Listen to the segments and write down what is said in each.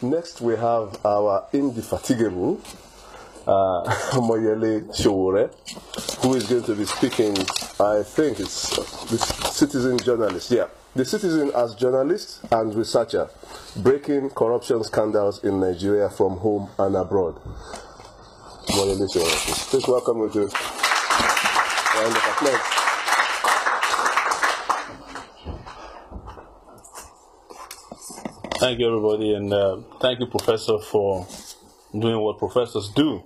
Next, we have our indefatigable Moyele Sowore, who is going to be speaking. I think it's the citizen journalist. Yeah, the citizen as journalist and researcher, breaking corruption scandals in Nigeria from home and abroad. Moyele Sowore, please welcome you to round of applause. Thank you, everybody, and thank you, Professor, for doing what professors do.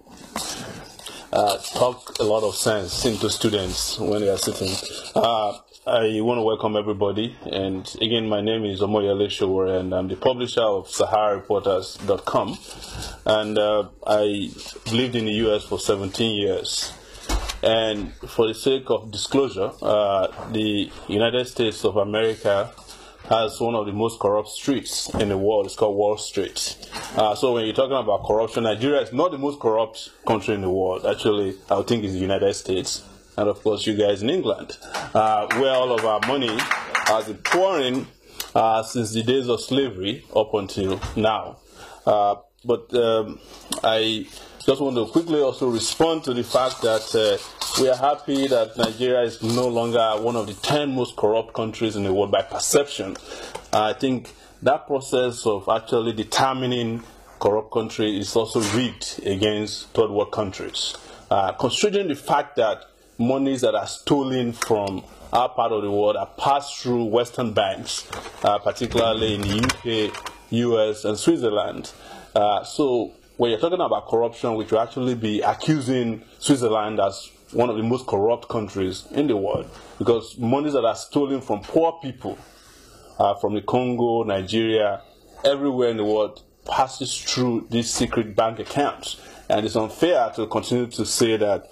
Talk a lot of sense into students when they are sitting. I want to welcome everybody, and again, my name is Moyele Sowore, and I'm the publisher of Sahara Reporters.com, and I lived in the US for 17 years. And for the sake of disclosure, the United States of America has one of the most corrupt streets in the world. It's called Wall Street. So when you're talking about corruption, Nigeria is not the most corrupt country in the world. Actually, I would think it's the United States. And of course, you guys in England, where all of our money has been pouring since the days of slavery up until now. But I just want to quickly also respond to the fact that we are happy that Nigeria is no longer one of the 10 most corrupt countries in the world by perception. I think that process of actually determining corrupt country is also rigged against third world countries. Considering the fact that monies that are stolen from our part of the world are passed through Western banks, particularly in the UK, US, and Switzerland. So when you're talking about corruption, we should actually be accusing Switzerland as one of the most corrupt countries in the world, because monies that are stolen from poor people, from the Congo, Nigeria, everywhere in the world, passes through these secret bank accounts. And it's unfair to continue to say that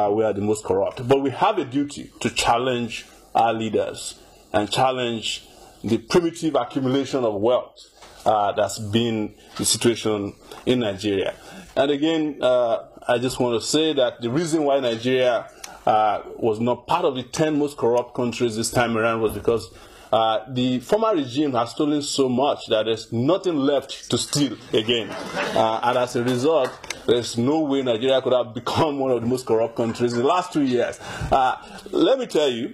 we are the most corrupt. But we have a duty to challenge our leaders and challenge the primitive accumulation of wealth that's been the situation in Nigeria. And again, I just want to say that the reason why Nigeria was not part of the 10 most corrupt countries this time around was because the former regime has stolen so much that there's nothing left to steal again. And as a result, there's no way Nigeria could have become one of the most corrupt countries in the last 2 years. Let me tell you,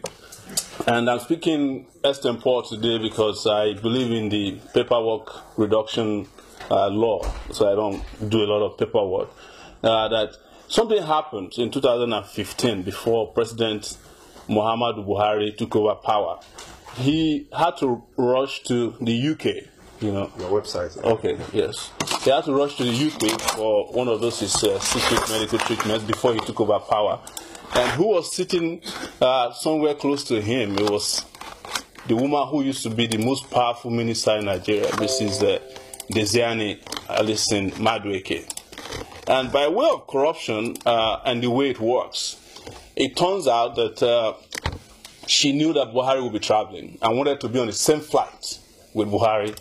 and I'm speaking extempore today because I believe in the paperwork reduction law, so I don't do a lot of paperwork, that something happened in 2015 before President Muhammadu Buhari took over power. He had to rush to the UK, you know. Your website. Okay, yes. He had to rush to the UK for one of those secret medical treatments before he took over power. And who was sitting somewhere close to him? It was the woman who used to be the most powerful minister in Nigeria. This is Desiani Alison Madueke. And by way of corruption and the way it works, it turns out that she knew that Buhari would be traveling and wanted to be on the same flight with Buhari,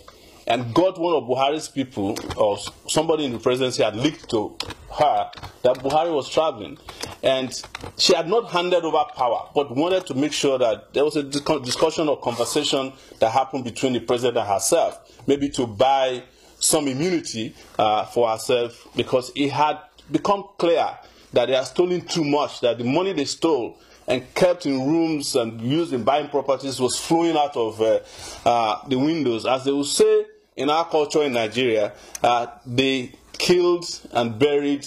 and got one of Buhari's people, or somebody in the presidency had leaked to her that Buhari was traveling. And she had not handed over power, but wanted to make sure that there was a discussion or conversation that happened between the president and herself, maybe to buy some immunity for herself, because it had become clear that they had stolen too much, that the money they stole and kept in rooms and used in buying properties was flowing out of the windows. As they would say in our culture in Nigeria, they killed and buried,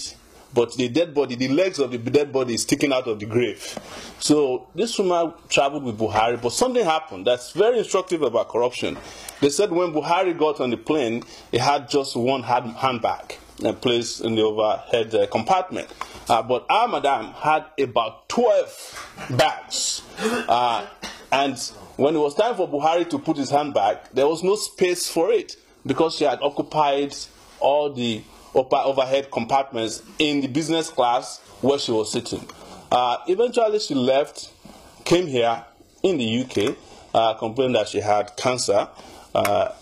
but the dead body, the legs of the dead body is sticking out of the grave. So this woman traveled with Buhari, but something happened that's very instructive about corruption. They said when Buhari got on the plane, he had just one handbag placed in the overhead compartment. But our madam had about 12 bags. And when it was time for Buhari to put his handbag, there was no space for it because she had occupied all the overhead compartments in the business class where she was sitting. Eventually she left, came here in the UK, complained that she had cancer,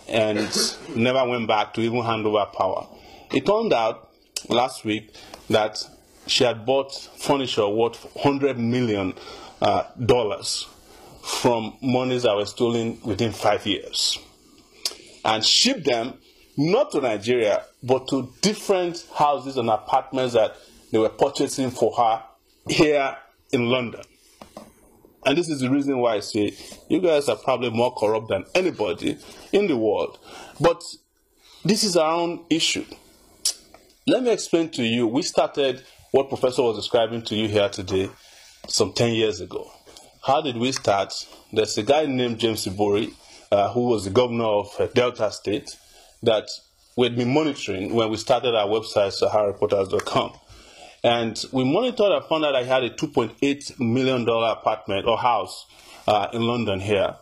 and never went back to even hand over power. It turned out last week that she had bought furniture worth $100 million from monies that were stolen within 5 years, and shipped them not to Nigeria, but to different houses and apartments that they were purchasing for her here in London. And this is the reason why I say you guys are probably more corrupt than anybody in the world. But this is our own issue. Let me explain to you. We started what Professor was describing to you here today some 10 years ago. How did we start? There's a guy named James Sowore, who was the governor of Delta State, that we'd been monitoring when we started our website, SaharaReporters.com. And we monitored and found out I had a $2.8 million apartment or house in London here.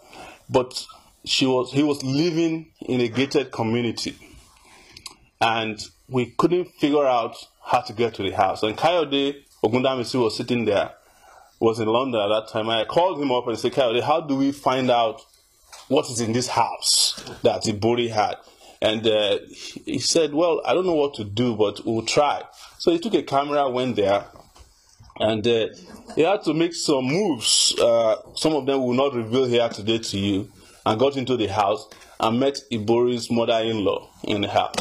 But he was living in a gated community. And we couldn't figure out how to get to the house. And Kayode Ogundamisi was sitting there, was in London at that time. I called him up and said, Kayode, how do we find out what is in this house that Ibori had? And he said, well, I don't know what to do, but we'll try. So he took a camera, went there, and he had to make some moves. Some of them will not reveal here today to you, and got into the house and met Ibori's mother-in-law in the house.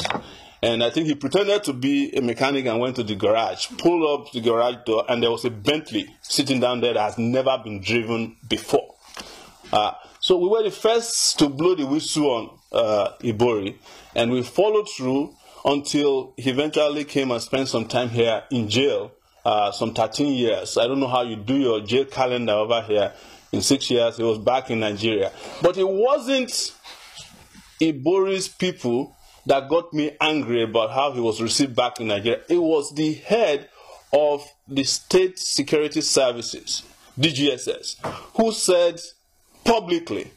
And I think he pretended to be a mechanic and went to the garage, pulled up the garage door, and there was a Bentley sitting down there that has never been driven before. So we were the first to blow the whistle on Ibori, and we followed through until he eventually came and spent some time here in jail, some 13 years. I don't know how you do your jail calendar over here. In 6 years, he was back in Nigeria. But it wasn't Ibori's people that got me angry about how he was received back in Nigeria. It was the head of the State Security Services, DGSS, who said publicly,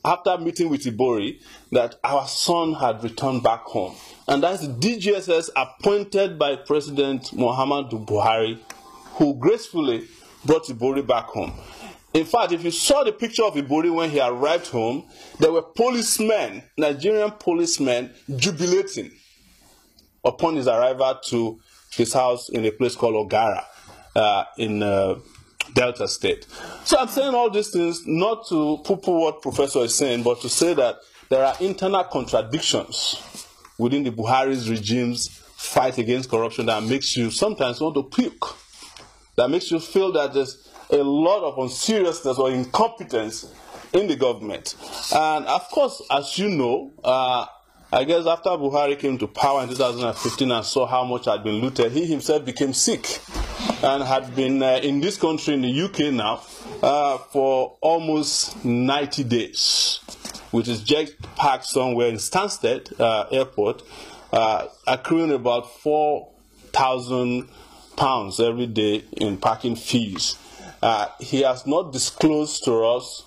after meeting with Ibori, that our son had returned back home. And that's the DGSS appointed by President Muhammadu Buhari, who gracefully brought Ibori back home. In fact, if you saw the picture of Ibori when he arrived home, there were policemen, Nigerian policemen, jubilating upon his arrival to his house in a place called Ogara in Delta State. So I'm saying all these things not to poo-poo what Professor is saying, but to say that there are internal contradictions within the Buhari's regime's fight against corruption that makes you sometimes want to puke, that makes you feel that there's a lot of unseriousness or incompetence in the government. And of course, as you know, I guess after Buhari came to power in 2015 and saw how much had been looted, he himself became sick and had been in this country, in the UK now, for almost 90 days, with his jet parked somewhere in Stansted Airport, accruing about £4,000 every day in parking fees. He has not disclosed to us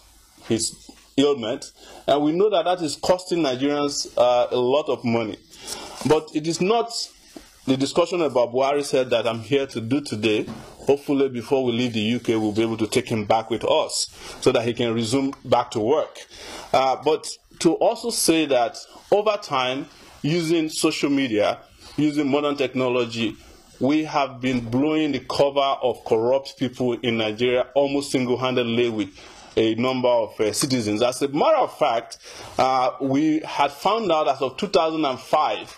his ailment, and we know that that is costing Nigerians a lot of money. But it is not the discussion about Buhari's head that I'm here to do today. Hopefully before we leave the UK, we'll be able to take him back with us so that he can resume back to work. But to also say that over time, using social media, using modern technology, we have been blowing the cover of corrupt people in Nigeria almost single-handedly with a number of citizens. As a matter of fact, we had found out as of 2005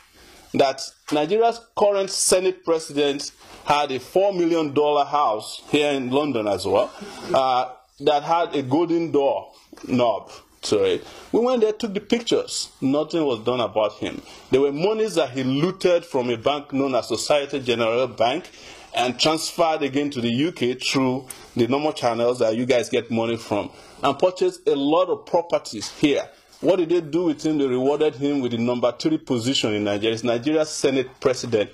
that Nigeria's current Senate president had a $4 million house here in London as well, that had a golden door knob to it. We went there, took the pictures. Nothing was done about him. There were monies that he looted from a bank known as Societe Generale Bank and transferred again to the UK through the normal channels that you guys get money from, and purchased a lot of properties here. What did they do with him? They rewarded him with the number 3 position in Nigeria. He's Nigeria's Senate president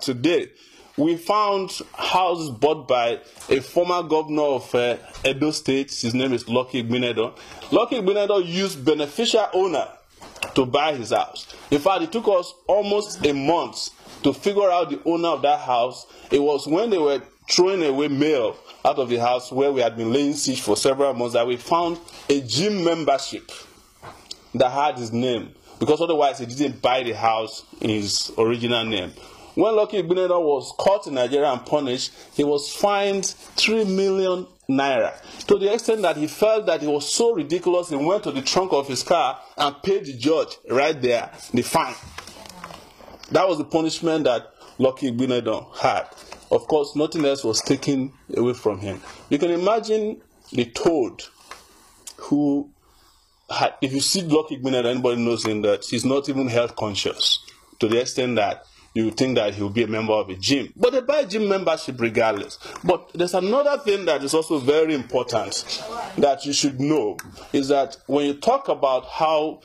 today. We found houses bought by a former governor of Edo State. His name is Lucky Igbeneghu. Lucky Igbeneghu used beneficial owner to buy his house. In fact, it took us almost a month to figure out the owner of that house. It was when they were throwing away mail out of the house where we had been laying siege for several months that we found a gym membership that had his name, because otherwise he didn't buy the house in his original name. When Lucky Igbeneghu was caught in Nigeria and punished, he was fined 3 million naira, to the extent that he felt that it was so ridiculous, he went to the trunk of his car and paid the judge right there the fine. That was the punishment that Lucky Igbinedon had. Of course, nothing else was taken away from him. You can imagine the toad who had, if you see Lucky Igbinedon, anybody knows him, that he's not even health conscious, to the extent that you would think that he will be a member of a gym. But they buy gym membership regardless. But there's another thing that is also very important that you should know, is that when you talk about how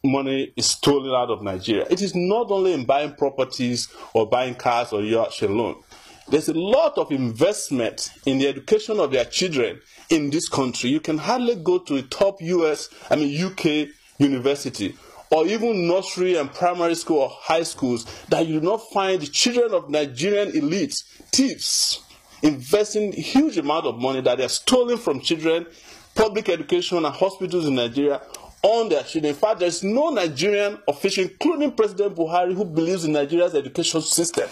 money is stolen out of Nigeria, it is not only in buying properties or buying cars or yachts alone. There's a lot of investment in the education of their children in this country. You can hardly go to a top UK university, or even nursery and primary school or high schools, that you do not find the children of Nigerian elites, thieves, investing a huge amount of money that they are stolen from children, public education and hospitals in Nigeria on their children. In fact, there is no Nigerian official, including President Buhari, who believes in Nigeria's education system.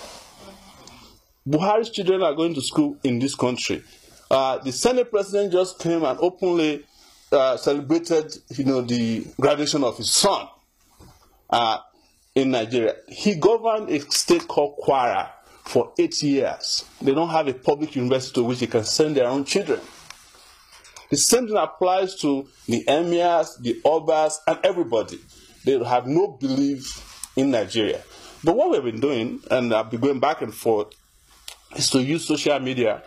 Buhari's children are going to school in this country. The Senate president just came and openly celebrated, the graduation of his son in Nigeria. He governed a state called Kwara for 8 years. They don't have a public university to which they can send their own children. The same thing applies to the emirs, the obas, and everybody. They have no belief in Nigeria. But what we've been doing, and I've been going back and forth, is to use social media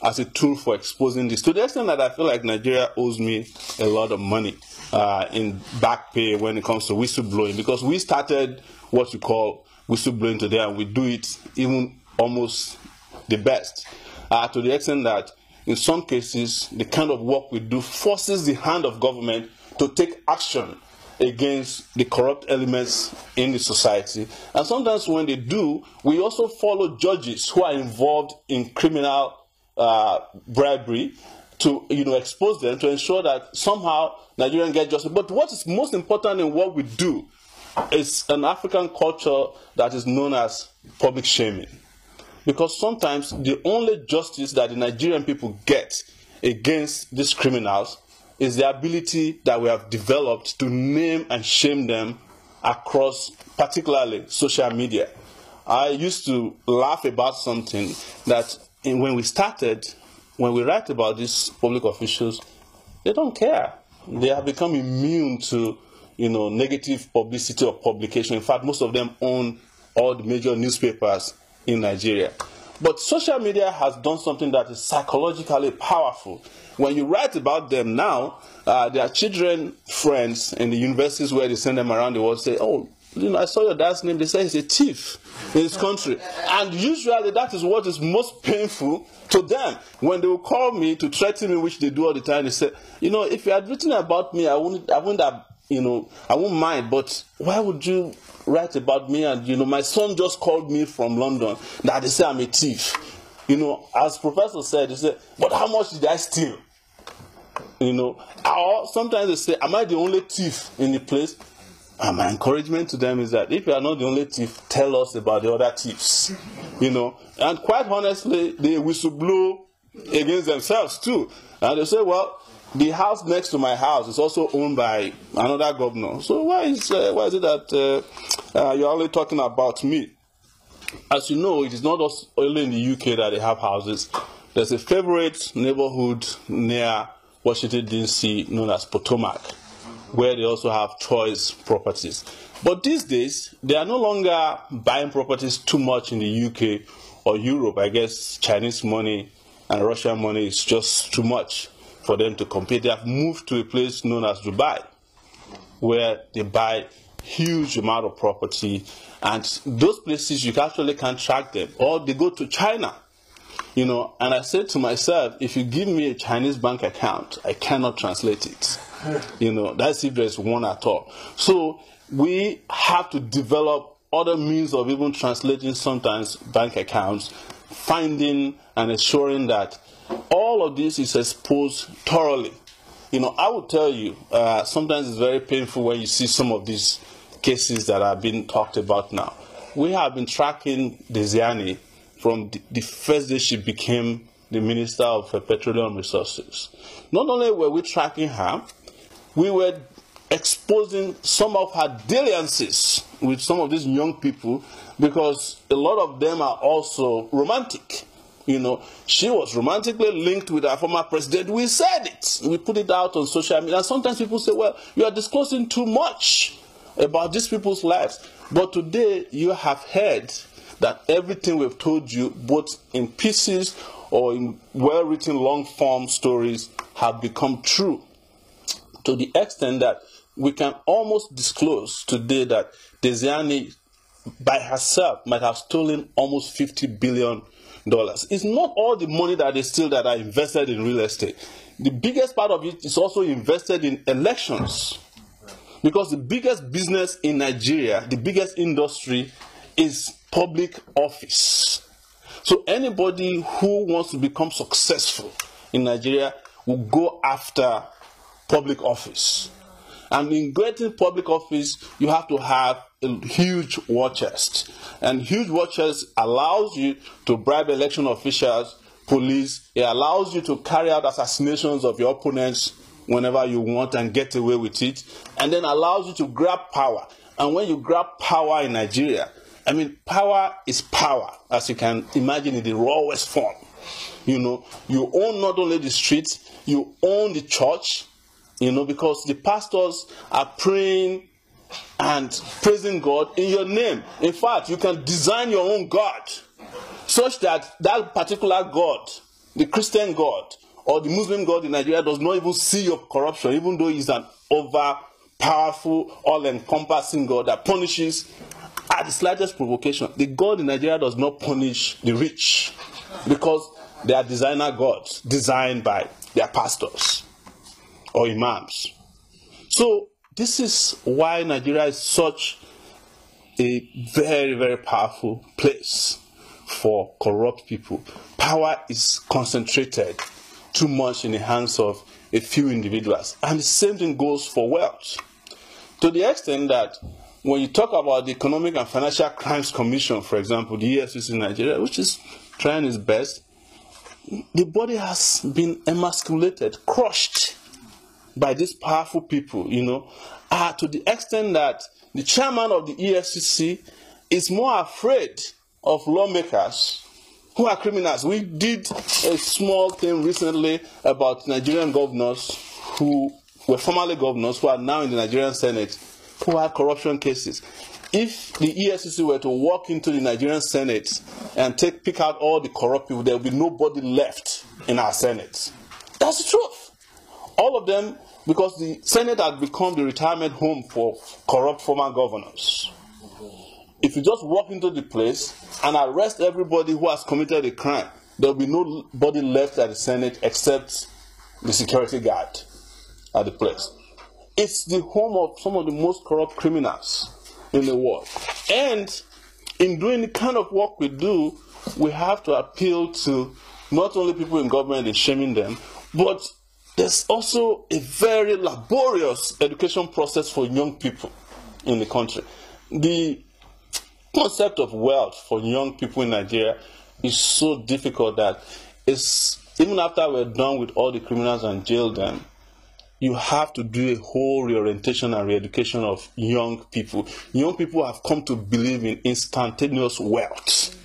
as a tool for exposing this, to the extent that I feel like Nigeria owes me a lot of money in back pay when it comes to whistleblowing, because we started what we call whistleblowing today, and we do it even almost the best, to the extent that in some cases the kind of work we do forces the hand of government to take action against the corrupt elements in the society. And sometimes when they do, we also follow judges who are involved in criminal bribery to expose them, to ensure that somehow Nigerians get justice. But what is most important in what we do is an African culture that is known as public shaming. Because sometimes the only justice that the Nigerian people get against these criminals is the ability that we have developed to name and shame them across, particularly, social media. I used to laugh about something that when we started, when we write about these public officials, they don't care. They have become immune to, negative publicity or publication. In fact, most of them own all the major newspapers in Nigeria. But social media has done something that is psychologically powerful. When you write about them now, their children, friends in the universities where they send them around the world say, oh, I saw your dad's name, they say he's a thief in this country. And usually that is what is most painful to them. When they will call me to threaten me, which they do all the time, they say, if you had written about me, I wouldn't have, I wouldn't mind, but why would you write about me? And my son just called me from London that they say I'm a thief. As Professor said, they say, but how much did I steal? Or sometimes they say, am I the only thief in the place? And my encouragement to them is that if you are not the only thief, tell us about the other thieves. And quite honestly, they whistleblow against themselves too. And they say, well, the house next to my house is also owned by another governor. So why is it that you're only talking about me? As you know, it is not only in the UK that they have houses. There's a favorite neighborhood near Washington, D.C. known as Potomac, where they also have choice properties. But these days, they are no longer buying properties too much in the UK or Europe. I guess Chinese money and Russian money is just too much for them to compete. They have moved to a place known as Dubai, where they buy huge amount of property, and those places you actually can't track them. Or they go to China, and I said to myself, if you give me a Chinese bank account, I cannot translate it. That's if there's one at all. So we have to develop other means of even translating sometimes bank accounts, finding and ensuring that all of this is exposed thoroughly. I would tell you, sometimes it's very painful when you see some of these cases that are being talked about now. We have been tracking Desiani from the first day she became the Minister of Petroleum Resources. Not only were we tracking her, we were exposing some of her dalliances with some of these young people, because a lot of them are also romantic. You know, she was romantically linked with our former president. We said it. We put it out on social media. And sometimes people say, well, you are disclosing too much about these people's lives. But today, you have heard that everything we've told you, both in pieces or in well-written long-form stories, have become true, to the extent that we can almost disclose today that Desiani, by herself, might have stolen almost $50 billion. It's not all the money that they steal that are invested in real estate. The biggest part of it is also invested in elections. Because the biggest business in Nigeria, the biggest industry, is public office. So anybody who wants to become successful in Nigeria will go after public office. And in getting public office, you have to have a huge war chest. And huge war chest allows you to bribe election officials, police. It allows you to carry out assassinations of your opponents whenever you want and get away with it. And then allows you to grab power. And when you grab power in Nigeria, I mean, power is power, as you can imagine in the rawest form. You know, you own not only the streets, you own the church. You know, because the pastors are praying and praising God in your name. In fact, you can design your own God, such that that particular God, the Christian God or the Muslim God in Nigeria, does not even see your corruption, even though he's an over-powerful, all-encompassing God that punishes at the slightest provocation. The God in Nigeria does not punish the rich, because they are designer gods designed by their pastors or imams. So this is why Nigeria is such a very, very powerful place for corrupt people. Power is concentrated too much in the hands of a few individuals. And the same thing goes for wealth. To the extent that when you talk about the Economic and Financial Crimes Commission, for example, the EFCC in Nigeria, which is trying its best, the body has been emasculated, crushed by these powerful people, you know, to the extent that the chairman of the EFCC is more afraid of lawmakers who are criminals. We did a small thing recently about Nigerian governors who were formerly governors, who are now in the Nigerian Senate, who had corruption cases. If the EFCC were to walk into the Nigerian Senate and pick out all the corrupt people, there will be nobody left in our Senate. That's the truth. All of them, because the Senate had become the retirement home for corrupt former governors. If you just walk into the place and arrest everybody who has committed a crime, there will be nobody left at the Senate except the security guard at the place. It's the home of some of the most corrupt criminals in the world. And in doing the kind of work we do, we have to appeal to not only people in government and shaming them, but there's also a very laborious education process for young people in the country. The concept of wealth for young people in Nigeria is so difficult that it's, even after we're done with all the criminals and jail them, you have to do a whole reorientation and re-education of young people. Young people have come to believe in instantaneous wealth.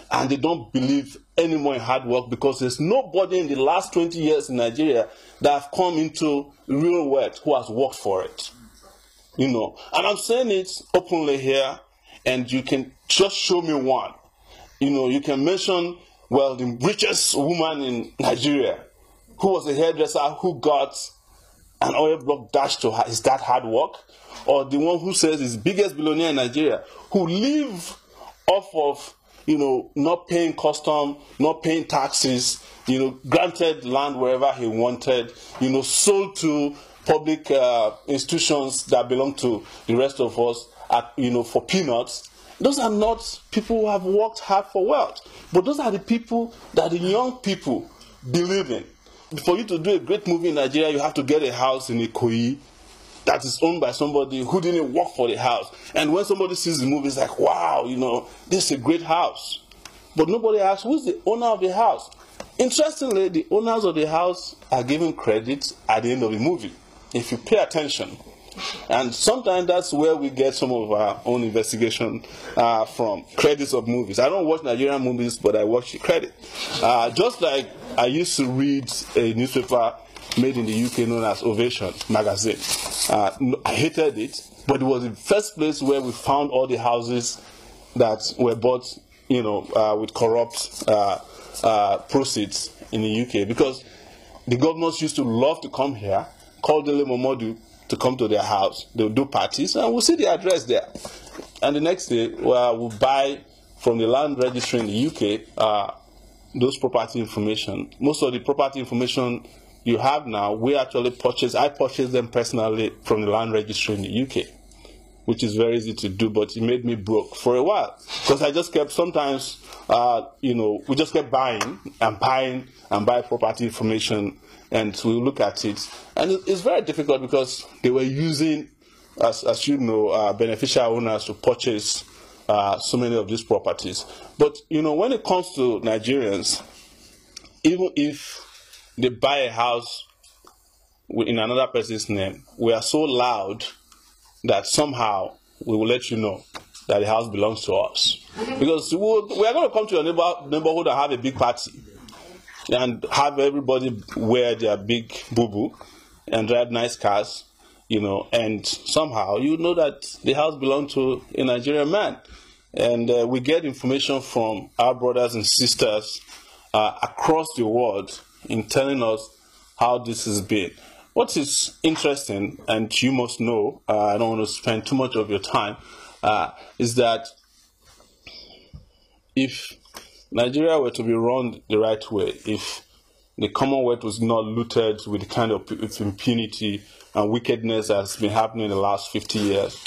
And they don't believe anymore in hard work, because there's nobody in the last 20 years in Nigeria that have come into real wealth who has worked for it. You know, and I'm saying it openly here, and you can just show me one. You know, you can mention, well, the richest woman in Nigeria, who was a hairdresser, who got an oil block dashed to her. Is that hard work? Or the one who says is biggest billionaire in Nigeria, who live off of, you know, not paying custom, not paying taxes, you know, granted land wherever he wanted, you know, sold to public institutions that belong to the rest of us, you know, for peanuts. Those are not people who have worked hard for wealth. But those are the people that the young people believe in. For you to do a great movie in Nigeria, you have to get a house in Ikoyi that is owned by somebody who didn't work for the house. And when somebody sees the movie, it's like, wow, you know, this is a great house. but nobody asks who's the owner of the house. Interestingly, the owners of the house are given credit at the end of the movie, if you pay attention. And sometimes that's where we get some of our own investigation from, credits of movies. I don't watch Nigerian movies, but I watch the credit. Just like I used to read a newspaper made in the UK known as Ovation magazine. I hated it, but it was the first place where we found all the houses that were bought, with corrupt proceeds in the UK, because the governors used to love to come here, call Dele Momodu to come to their house. They'll do parties, and we'll see the address there. And the next day, we'll buy from the land registry in the UK those property information. Most of the property information you have now, I purchased them personally from the land registry in the UK, which is very easy to do, but it made me broke for a while. Because I just kept, sometimes, we just kept buying and buying property information, and we look at it. And it's very difficult because they were using, as you know, beneficial owners to purchase so many of these properties. But, when it comes to Nigerians, even if they buy a house in another person's name, we are so loud that somehow we will let you know that the house belongs to us. Because we are going to come to your neighborhood and have a big party and have everybody wear their big boo-boo and drive nice cars, and somehow you know that the house belongs to a Nigerian man. And we get information from our brothers and sisters across the world in telling us how this has been. What is interesting, and you must know, I don't want to spend too much of your time, is that if Nigeria were to be run the right way, if the Commonwealth was not looted with the kind of impunity and wickedness that's been happening in the last 50 years,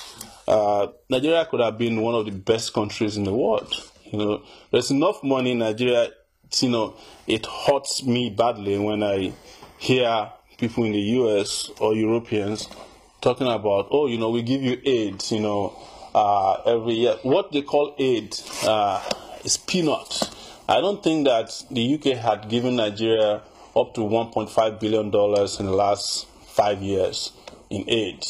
Nigeria could have been one of the best countries in the world. There's enough money in Nigeria. It hurts me badly when I hear people in the US or Europeans talking about, we give you aid, every year. What they call aid is peanuts. I don't think that the UK had given Nigeria up to $1.5 billion in the last 5 years in aid.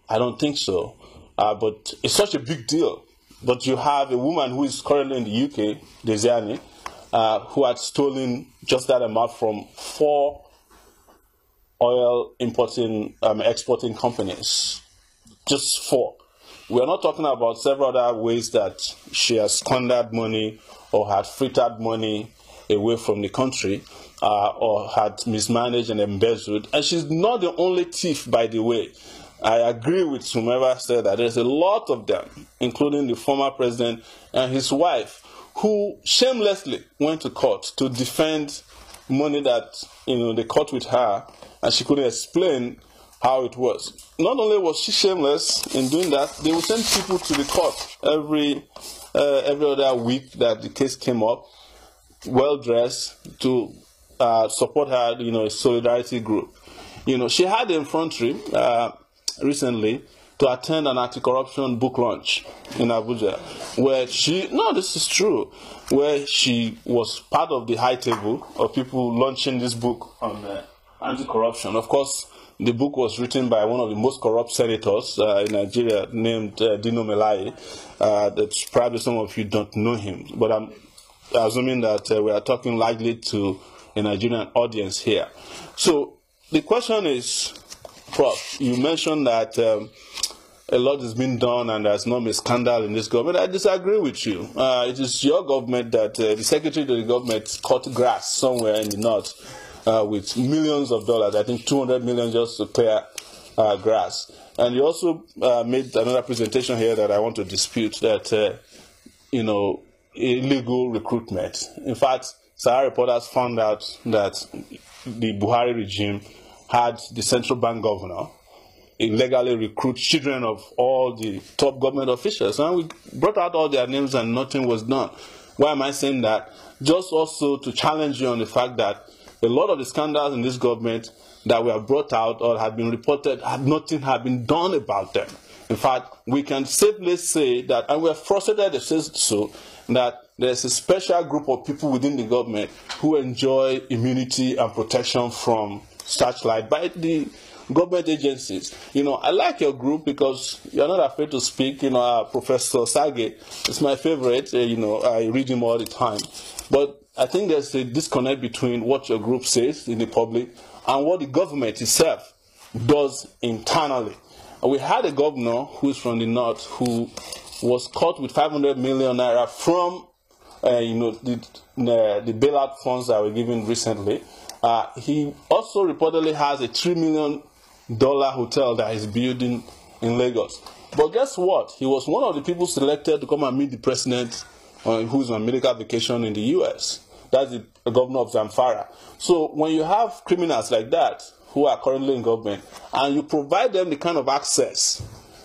I don't think so. But it's such a big deal. But you have a woman who is currently in the UK, Desiani, who had stolen just that amount from 4 oil exporting companies. Just 4. We are not talking about several other ways that she has squandered money or had frittered money away from the country, or had mismanaged and embezzled. And she's not the only thief, by the way. I agree with whomever said that there's a lot of them, including the former president and his wife, who shamelessly went to court to defend money that they caught with her, and she couldn't explain how it was. Not only was she shameless in doing that, they would send people to the court every other week that the case came up, well dressed, to support her, a solidarity group. She had the effrontery recently to attend an anti-corruption book launch in Abuja, where this is true, where she was part of the high table of people launching this book on anti-corruption. Of course, the book was written by one of the most corrupt senators in Nigeria, named Dino Melaye. That's probably some of you don't know him, but I'm assuming that we are talking likely to a Nigerian audience here. So the question is, Prof, you mentioned that a lot has been done and there's not a scandal in this government. I disagree with you. It is your government that the secretary to the government cut grass somewhere in the north with millions of dollars, I think 200 million just to clear grass. And you also made another presentation here that I want to dispute, that, illegal recruitment. In fact, Sahara Reporters found out that the Buhari regime had the central bank governor illegally recruit children of all the top government officials. And we brought out all their names and nothing was done. Why am I saying that? Just also to challenge you on the fact that a lot of the scandals in this government that were brought out or had been reported, nothing had been done about them. In fact, we can safely say that, and we are frustrated to say so, that there's a special group of people within the government who enjoy immunity and protection from searchlight by the government agencies. I like your group because you're not afraid to speak. Professor Sage is my favorite. I read him all the time. But I think there's a disconnect between what your group says in the public and what the government itself does internally. We had a governor who is from the north who was caught with 500 million naira from the bailout funds that were given recently. He also reportedly has a $3 million hotel that he's building in Lagos. But guess what? He was one of the people selected to come and meet the president who's on medical vacation in the US. That's the governor of Zamfara. So when you have criminals like that who are currently in government and you provide them the kind of access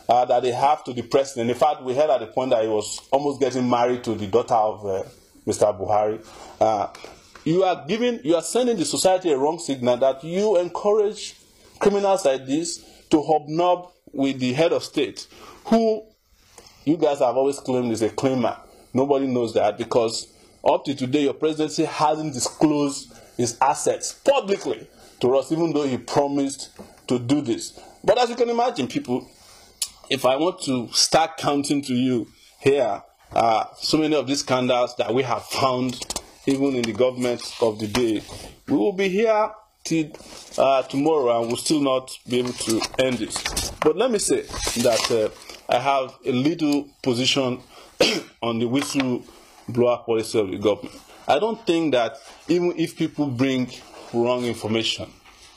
that they have to the president. In fact, we heard at the point that he was almost getting married to the daughter of Mr. Buhari. You are sending the society a wrong signal that you encourage criminals like this to hobnob with the head of state, who you guys have always claimed is a claimer. Nobody knows that because up to today, your presidency hasn't disclosed his assets publicly to us, even though he promised to do this. But as you can imagine, people, if I want to start counting to you here, so many of these scandals that we have found, even in the government of the day, we will be here till tomorrow and we'll still not be able to end this. But let me say that I have a little position on the whistleblower policy of the government. I don't think that even if people bring wrong information,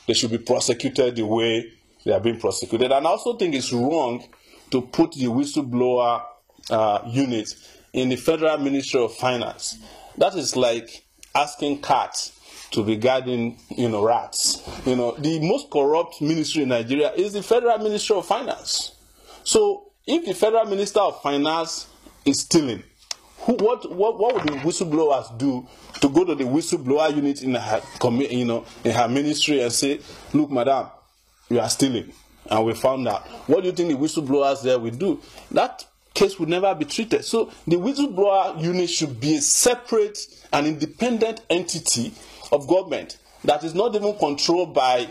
they should be prosecuted the way they are being prosecuted. And I also think it's wrong to put the whistleblower unit in the Federal Ministry of Finance. That is like asking cats to be guarding, rats. The most corrupt ministry in Nigeria is the Federal Ministry of Finance. So if the Federal Minister of Finance is stealing, what would the whistleblowers do to go to the whistleblower unit in her, in her ministry and say, look, madam, you are stealing, and we found out. What do you think the whistleblowers there will do? That case would never be treated. So the whistleblower unit should be a separate and independent entity of government that is not even controlled by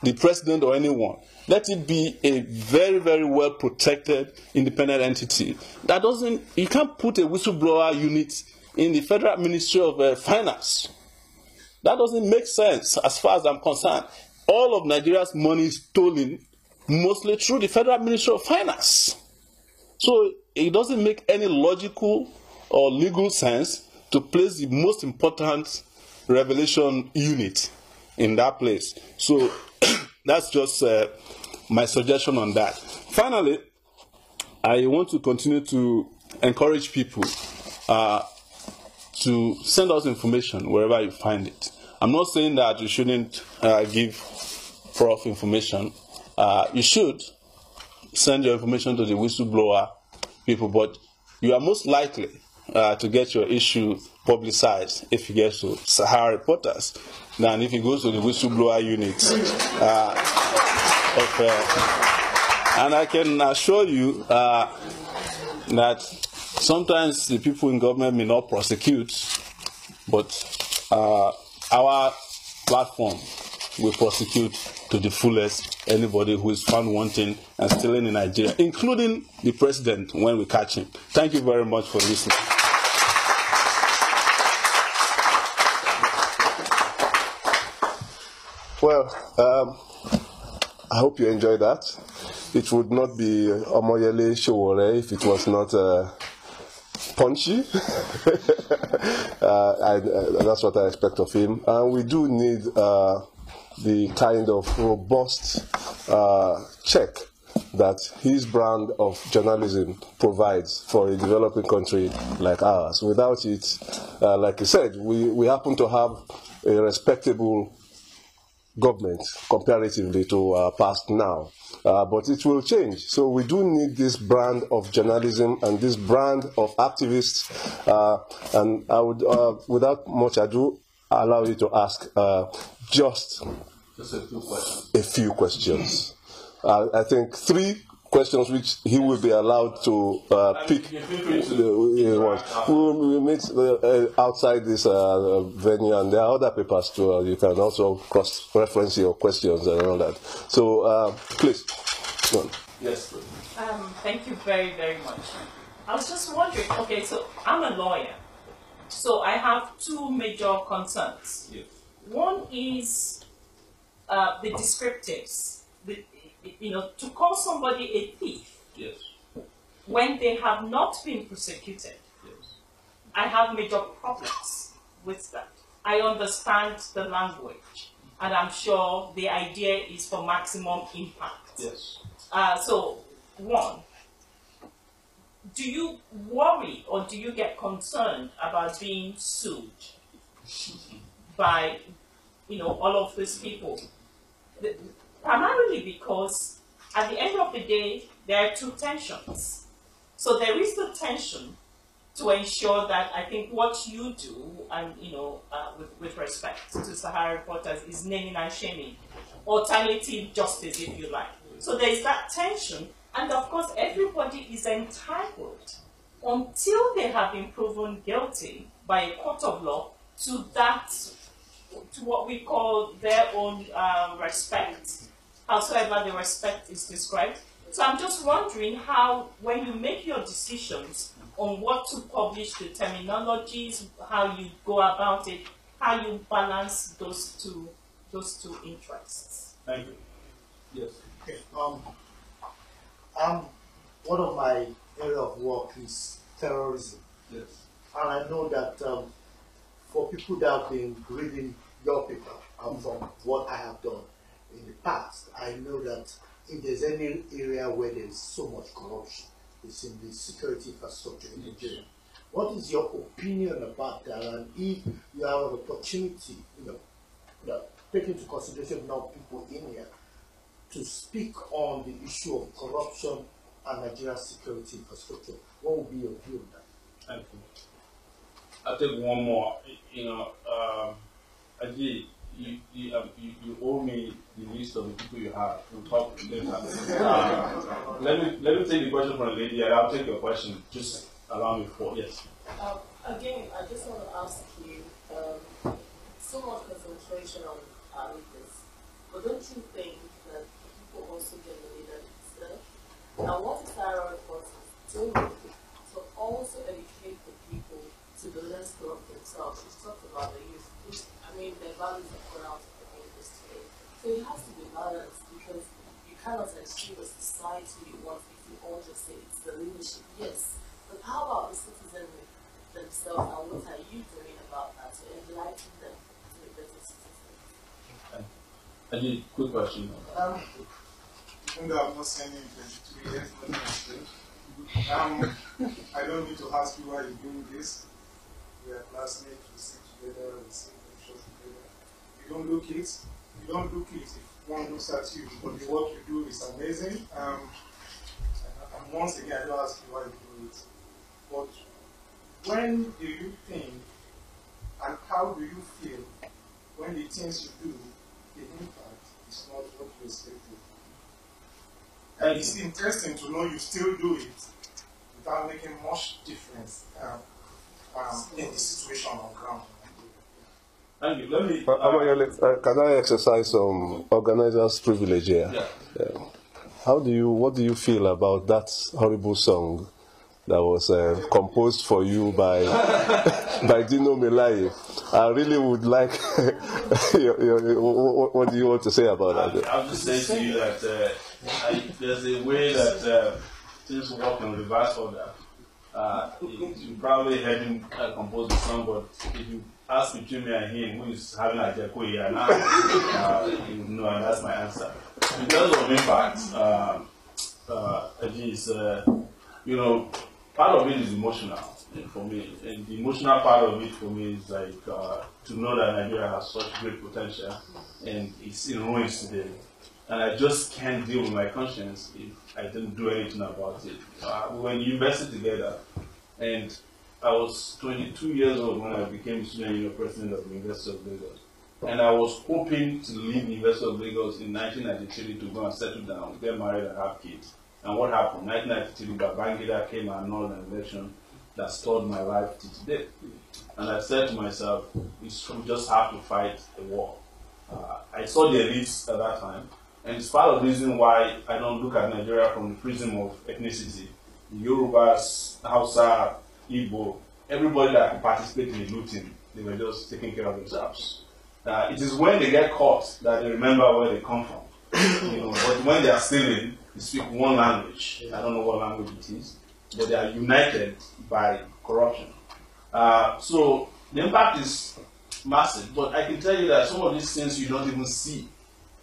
the president or anyone. Let it be a very, very well protected independent entity. That doesn't, you can't put a whistleblower unit in the Federal Ministry of Finance. That doesn't make sense as far as I'm concerned. All of Nigeria's money is stolen mostly through the Federal Ministry of Finance. So it doesn't make any logical or legal sense to place the most important revelation unit in that place. So that's just my suggestion on that. Finally, I want to continue to encourage people to send us information wherever you find it. I'm not saying that you shouldn't give prof information. You should send your information to the whistleblower people, but you are most likely to get your issue publicized if you get to Sahara Reporters than if you go to the whistleblower unit. And I can assure you that sometimes the people in government may not prosecute, but our platform will prosecute to the fullest anybody who is found wanting and stealing in Nigeria, including the president when we catch him. Thank you very much for listening. Well, I hope you enjoyed that. It would not be Omoyele Sowore if it was not punchy. That's what I expect of him. And we do need the kind of robust check that his brand of journalism provides for a developing country like ours. Without it, like I said, we happen to have a respectable government comparatively to our past now, but it will change. So we do need this brand of journalism and this brand of activists, and I would, without much ado, allow you to ask just a few questions. A few questions. I think 3 questions which he will be allowed to pick. We'll meet outside this venue, and there are other papers too. You can also cross-reference your questions and all that. So, please. Go on. Yes, please. Thank you very, very much. I was just wondering, okay, so I'm a lawyer. So I have two major concerns. Yes. One is the descriptives. To call somebody a thief, yes, when they have not been prosecuted, yes, I have major problems with that. I understand the language, and I'm sure the idea is for maximum impact. yes. So, one, do you worry or do you get concerned about being sued by, all of these people? Primarily because at the end of the day, there are two tensions. So there is the tension to ensure that I think what you do, and with respect to Sahara Reporters, is naming and shaming, alternative justice, if you like. So there is that tension, and of course everybody is entitled, until they have been proven guilty by a court of law, to what we call their own respect, howsoever the respect is described. So I'm just wondering how, when you make your decisions on what to publish, the terminologies, how you go about it, how you balance those two interests. Thank you. Yes. Okay. One of my area of work is terrorism. Yes. And I know that for people that have been reading your paper, from what I have done in the past, I know that if there's any area where there's so much corruption, it's in the security infrastructure in Nigeria. What is your opinion about that? And if you have an opportunity, taking into consideration now people in here, to speak on the issue of corruption and Nigeria's security infrastructure, what would be your view on that? Thank you. I'll take one more. Ajay, you owe me the list of the people you have. We'll talk later. Let me take the question from the lady, and I'll take your question. Just allow me for yes. Again, I just want to ask you, so much concentration on our leaders, but don't you think that people also get the leader itself? Now, what is Sahara Reporters doing to also educate the people to be less corrupt themselves? She's talked about the youth, which, their values are put out in the English today. So it has to be balanced, because you cannot achieve a society you want if you all just say it's the leadership. Yes, but how about the citizenry themselves, and what are you doing about that to enlighten them to be better citizens? Ajay, quick question. Even though I've not seen him in 22 years, I don't need to ask you why you're doing this. We are classmates, we sit together, we sing shows together. You don't look it. If one looks at you, but the work you do is amazing. And once again, I don't ask you why you do it. But when do you think, and how do you feel when the things you do, the impact is not what you expected? And it's interesting to know you still do it without making much difference in the situation on ground. Thank you. Let me. Can I exercise some organizer's privilege here? Yeah. What do you feel about that horrible song that was composed for you by by Dino Melaye? I really would like. What do you want to say about that? I'll just say to you that there's a way that things work in reverse order. You probably heard him compose the song, but if you ask between me and him, who is having a Jeko here now, you know, and that's my answer. In terms of impact, part of it is emotional for me, and the emotional part of it for me is like to know that Nigeria has such great potential and it's in ruins today. And I just can't deal with my conscience if I didn't do anything about it. We were in university together, and I was 22 years old when I became student union president of the University of Lagos. And I was hoping to leave the University of Lagos in 1993 to go and settle down, get married and have kids. And what happened? 1993, Babangida came and annulled an election that stalled my life to today. And I said to myself, we just have to fight the war. I saw the elites at that time, and it's part of the reason why I don't look at Nigeria from the prism of ethnicity. Yorubas, Hausa, Igbo, everybody that could participate in the looting, they were just taking care of themselves. It is when they get caught that they remember where they come from. But when they are stealing, they speak one language. I don't know what language it is, but they are united by corruption. So the impact is massive, but I can tell you that some of these things you don't even see.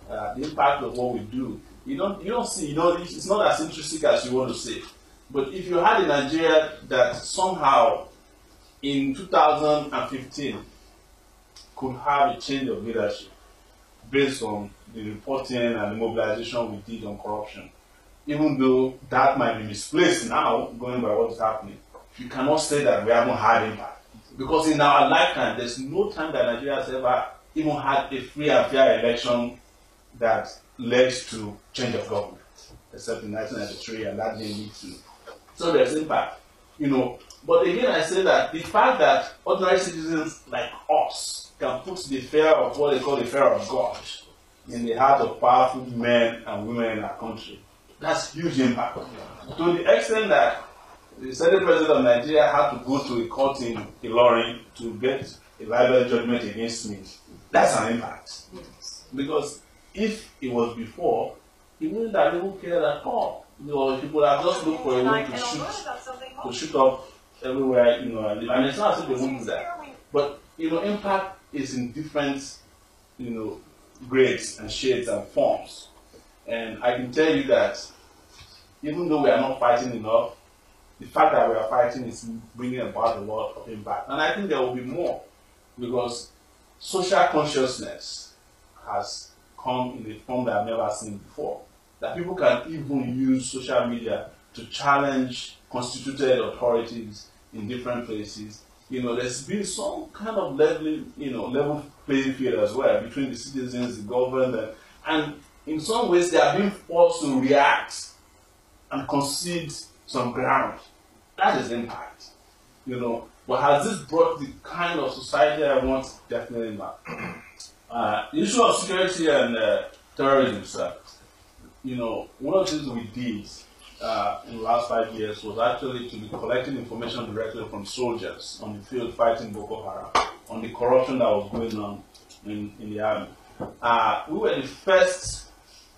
The impact of what we do, you don't see. It's not as intrinsic as you want to say. But if you had a Nigeria that somehow in 2015 could have a change of leadership based on the reporting and the mobilization we did on corruption, even though that might be misplaced now, going by what is happening, you cannot say that we haven't had impact. Because in our lifetime, there's no time that Nigeria has ever even had a free and fair election that led to change of government, except in 1993, and that didn't lead to. So there's impact, But again, I say that the fact that ordinary citizens like us can put the fear of what they call the fear of God in the heart of powerful men and women in our country, that's huge impact. To the extent that the Senate President of Nigeria had to go to a court in Ilorin to get a libel judgment against me. That's an impact. Because if it was before, he wouldn't have even cared at all. People have just looked for a way to shoot up everywhere, and it's not as if they wouldn't do that. But, impact is in different, grades and shades and forms. And I can tell you that even though we are not fighting enough, the fact that we are fighting is bringing about a lot of impact. And I think there will be more, because social consciousness has come in a form that I've never seen before. That people can even use social media to challenge constituted authorities in different places. There's been some kind of level playing field as well between the citizens, the government, and in some ways they are being forced to react and concede some ground. That is impact, But has this brought the kind of society I want? Definitely not. The issue of security and terrorism, sir. One of the things we did in the last 5 years was actually to be collecting information directly from soldiers on the field fighting Boko Haram, on the corruption that was going on in the army. We were the first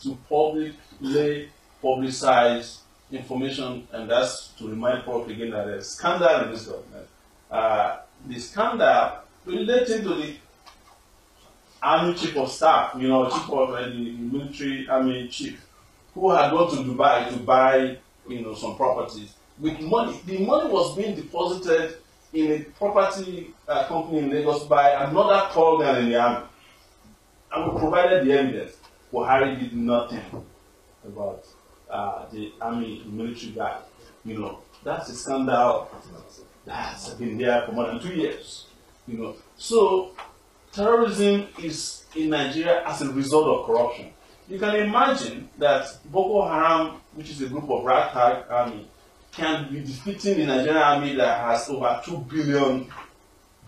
to publicly publicize information, and that's to remind people again that there's scandal in this government. The scandal relating to the army chief of staff, chief of the military army chief, who had gone to Dubai to buy, some properties with money. The money was being deposited in a property company in Lagos by another tall man in the army, and we provided the evidence. Buhari did nothing about the army military guy. That's a scandal that's been there for more than 2 years. So terrorism is in Nigeria as a result of corruption. You can imagine that Boko Haram, which is a group of ragtag army, can be defeating the Nigerian army that has over $2 billion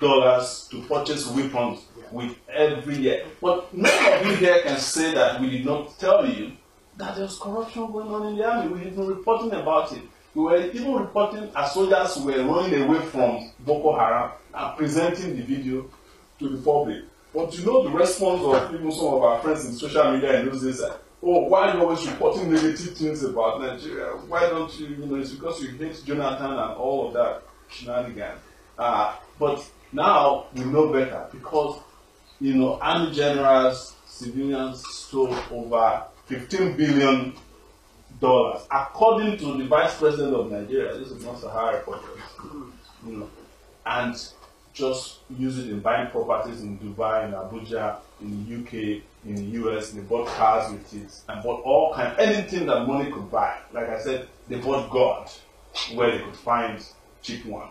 to purchase weapons with every year. But none of you here can say that we did not tell you that there's corruption going on in the army. We've been reporting about it. We were even reporting as soldiers were running away from Boko Haram and presenting the video to the public. But the response of even some of our friends in social media in those days are, why are you always reporting negative things about Nigeria? Why don't you, it's because you hate Jonathan and all of that shenanigan. But now we know better because, army generals, civilians stole over $15 billion. According to the Vice President of Nigeria, this is not Sahara Reporters, and just use it in buying properties in Dubai, in Abuja, in the UK, in the US. They bought cars with it and bought all kinds, anything that money could buy. Like I said, they bought God where they could find cheap one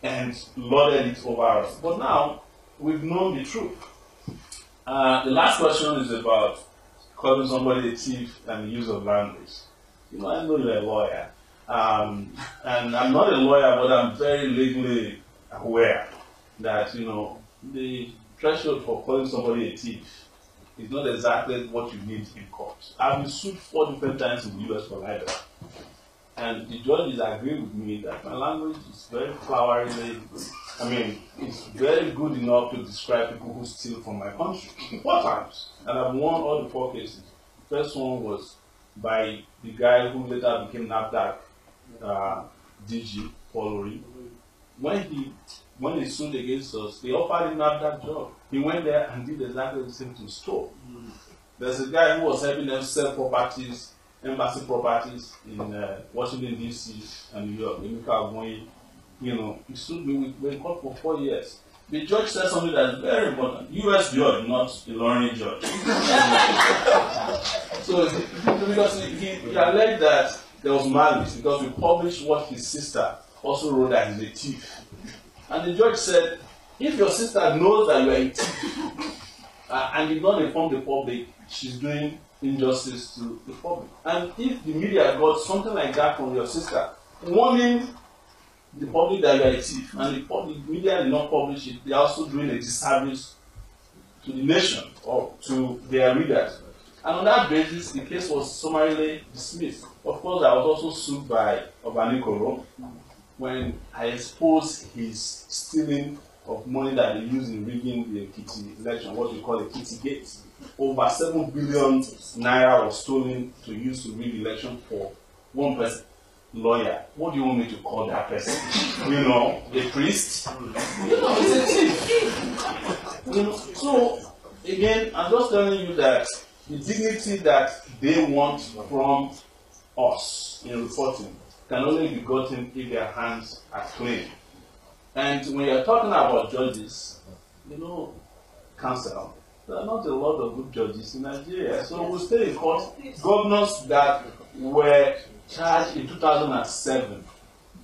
and lorded it over us. But now we've known the truth. The last question is about calling somebody a thief and the use of language. You know, I know you're a lawyer. And I'm not a lawyer, but I'm very legally aware that, you know, the threshold for calling somebody a thief is not exactly what you need in court. I've been sued 4 different times in the US for libel. And the judges agree with me that my language is very flowery. I mean, it's very good enough to describe people who steal from my country. 4 times. And I've won all the 4 cases. The first one was by the guy who later became NAFDAC DG, Paul Ori. When he sued against us, they offered him NAFDAC job. He went there and did exactly the same to store. There's a guy who was helping them sell properties, embassy properties in Washington, D.C. and New York. You know, he sued me. We were in court for 4 years. The judge said something that is very important. U.S. judge, not a Lorraine judge. So, because he alleged that there was malice because we published what his sister also wrote that he's a thief. And the judge said, if your sister knows that you are a thief and did not inform the public, she's doing injustice to the public. And if the media got something like that from your sister, warning the public that you are a thief, and the media did not publish it, they are also doing a disservice to the nation or to their readers. And on that basis, the case was summarily dismissed. Of course, I was also sued by Obanikoro when I exposed his stealing of money that they used in rigging the Ekiti election, what we call a Ekiti Gate. Over 7 billion naira was stolen to use to rig the election for one person. Lawyer, what do you want me to call that person? You know, a priest? You know, it's a thief. You know, so again, I'm just telling you that the dignity that they want from us in reporting can only be gotten if their hands are clean. And when you're talking about judges, you know, counsel, there are not a lot of good judges in Nigeria. So we stay in court. Governors that were charged in 2007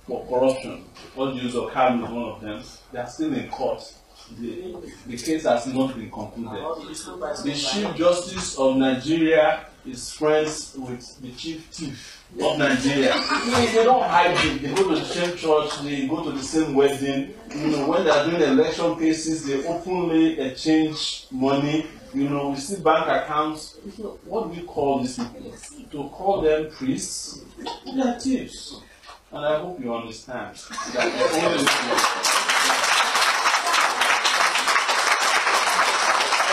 for corruption, Odious or Kanu is one of them, they are still in court. The case has not been concluded. The Chief Justice of Nigeria is friends with the Chief Thief of Nigeria. They don't hide it. They go to the same church, they go to the same wedding. You know, when they are doing election cases, they openly exchange money. You know, we see bank accounts. What do we call these people? To call them priests? They are thieves. And I hope you understand that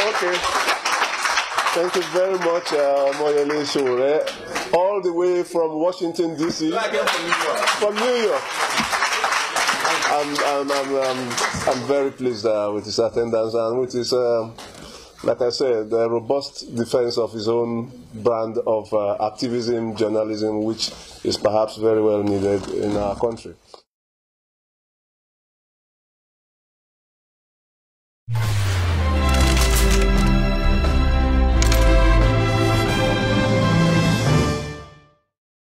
Okay. Thank you very much, Moyele Sowore, all the way from Washington, D.C. From New York. I'm very pleased with his attendance and with his, like I said, the robust defense of his own brand of activism, journalism, which is perhaps very well needed in our country.